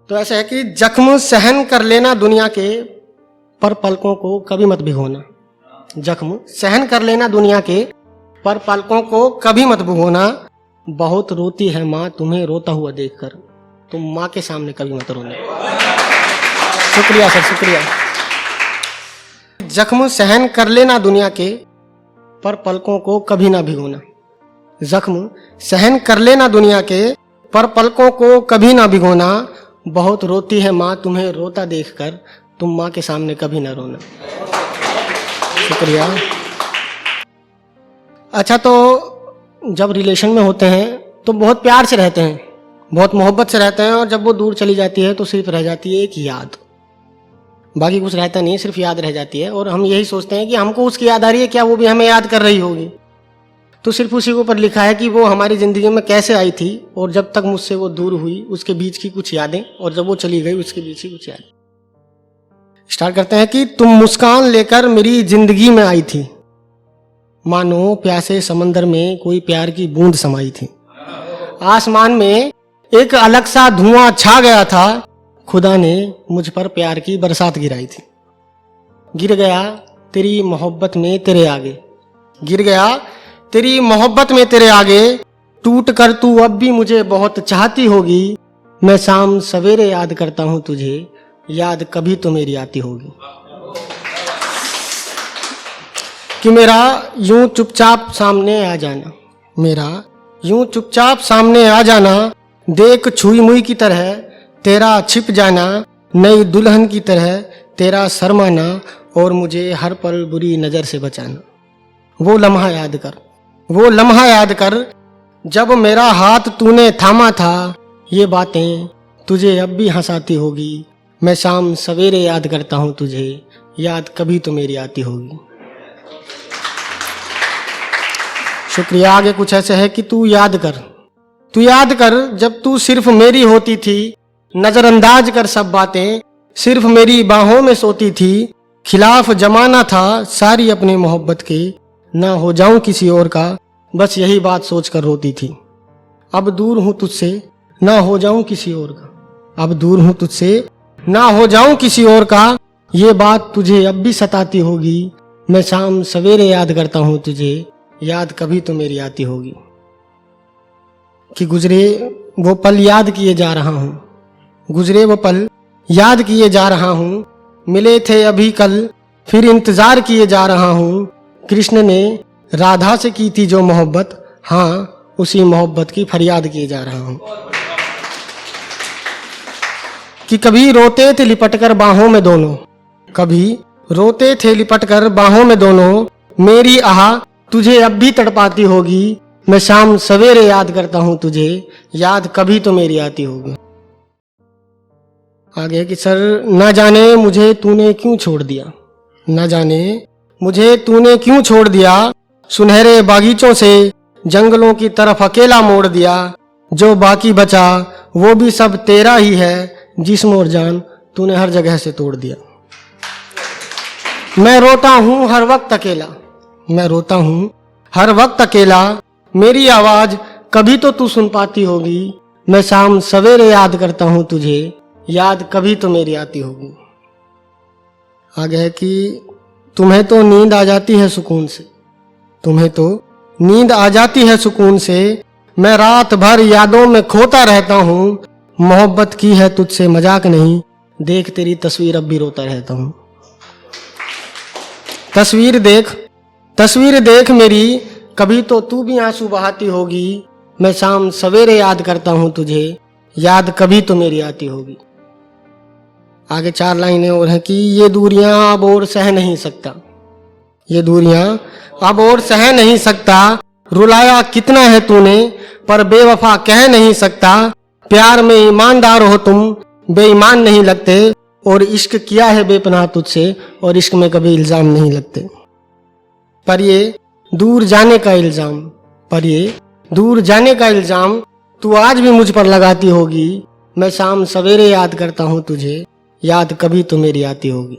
तो ऐसा है कि जख्म सहन कर लेना दुनिया के, पर पलकों को कभी मत भिगोना। जख्म सहन कर लेना दुनिया के, पर पलकों को कभी मत भिगोना। बहुत रोती है माँ तुम्हें रोता हुआ देखकर, तुम माँ के सामने कभी मत रोना। शुक्रिया सर, शुक्रिया। जख्म सहन कर लेना दुनिया के, पर पलकों को कभी ना भिगोना। जख्म सहन कर लेना दुनिया के, पर पलकों को कभी ना भिगोना। बहुत रोती है माँ तुम्हें रोता देखकर, तुम माँ के सामने कभी ना रोना। शुक्रिया। अच्छा, तो जब रिलेशन में होते हैं तो बहुत प्यार से रहते हैं, बहुत मोहब्बत से रहते हैं, और जब वो दूर चली जाती है तो सिर्फ रह जाती है एक याद, बाकी कुछ रहता नहीं है, सिर्फ याद रह जाती है। और हम यही सोचते हैं कि हमको उसकी याद आ रही है, क्या वो भी हमें याद कर रही होगी। तो सिर्फ उसी के ऊपर लिखा है कि वो हमारी ज़िंदगी में कैसे आई थी, और जब तक मुझसे वो दूर हुई उसके बीच की कुछ यादें, और जब वो चली गई उसके बीच की कुछ यादें। स्टार्ट करते हैं कि तुम मुस्कान लेकर मेरी जिंदगी में आई थी, मानो प्यासे समंदर में कोई प्यार की बूंद समाई थी। आसमान में एक अलग सा धुआं छा गया था, खुदा ने मुझ पर प्यार की बरसात गिराई थी। गिर गया तेरी मोहब्बत में तेरे आगे, गिर गया तेरी मोहब्बत में तेरे आगे, टूट कर तू अब भी मुझे बहुत चाहती होगी। मैं शाम सवेरे याद करता हूँ तुझे, याद कभी तो मेरी आती होगी। कि मेरा यूं चुपचाप सामने आ जाना, मेरा यूं चुपचाप सामने आ जाना, देख छुई मुई की तरह तेरा छिप जाना, नई दुल्हन की तरह तेरा शर्माना, और मुझे हर पल बुरी नज़र से बचाना। वो लम्हा याद कर, वो लम्हा याद कर, जब मेरा हाथ तूने थामा था। ये बातें तुझे अब भी हंसाती होगी। मैं शाम सवेरे याद करता हूँ तुझे, याद कभी तो मेरी आती होगी। शुक्रिया। आगे कुछ ऐसे है कि तू याद कर, तू याद कर, जब तू सिर्फ मेरी होती थी। नजरअंदाज कर सब बातें, सिर्फ मेरी बाहों में सोती थी। खिलाफ जमाना था सारी अपनी मोहब्बत के, ना हो जाऊं किसी और का, बस यही बात सोचकर रोती थी। अब दूर हूं तुझसे, ना हो जाऊं किसी और का, अब दूर हूं तुझसे, ना हो जाऊं किसी और का। ये बात तुझे अब भी सताती होगी। मैं शाम सवेरे याद करता हूं तुझे, याद कभी तो मेरी आती होगी। कि गुजरे वो पल याद किए जा रहा हूँ, गुजरे वो पल याद किए जा रहा हूँ। मिले थे अभी कल, फिर इंतजार किए जा रहा हूँ। कृष्ण ने राधा से की थी जो मोहब्बत, हाँ उसी मोहब्बत की फरियाद किए जा रहा हूँ। कि कभी रोते थे लिपटकर बाहों में दोनों, कभी रोते थे लिपटकर बाहों में दोनों। मेरी आह तुझे अब भी तड़पाती होगी। मैं शाम सवेरे याद करता हूँ तुझे, याद कभी तो मेरी आती होगी। आगे कि सर, ना जाने मुझे तूने क्यों छोड़ दिया, ना जाने मुझे तूने क्यों छोड़ दिया। सुनहरे बागीचों से जंगलों की तरफ अकेला मोड़ दिया। जो बाकी बचा वो भी सब तेरा ही है, जिस्म और जान तूने हर जगह से तोड़ दिया। मैं रोता हूँ हर वक्त अकेला, मैं रोता हूँ हर वक्त अकेला। मेरी आवाज कभी तो तू सुन पाती होगी। मैं शाम सवेरे याद करता हूँ तुझे, याद कभी तो मेरी आती होगी। आगे है कि तुम्हें तो नींद आ जाती है सुकून से, तुम्हें तो नींद आ जाती है सुकून से। मैं रात भर यादों में खोता रहता हूँ। मोहब्बत की है तुझसे मजाक नहीं, देख तेरी तस्वीर अब भी रोता रहता हूँ। तस्वीर देख मेरी, कभी तो तू भी आंसू बहाती होगी। मैं शाम सवेरे याद करता हूँ तुझे, याद कभी तो मेरी आती होगी। आगे 4 लाइनें और हैं कि ये दूरियां अब और सह नहीं सकता, ये दूरियां अब और सह नहीं सकता। रुलाया कितना है तूने, पर बेवफा कह नहीं सकता। प्यार में ईमानदार हो तुम, बेईमान नहीं लगते। और इश्क किया है बेपनाह तुझसे, और इश्क में कभी इल्जाम नहीं लगते। पर ये दूर जाने का इल्जाम, पर ये दूर जाने का इल्जाम तू आज भी मुझ पर लगाती होगी। मैं शाम सवेरे याद करता हूँ तुझे, याद कभी तो मेरी आती होगी।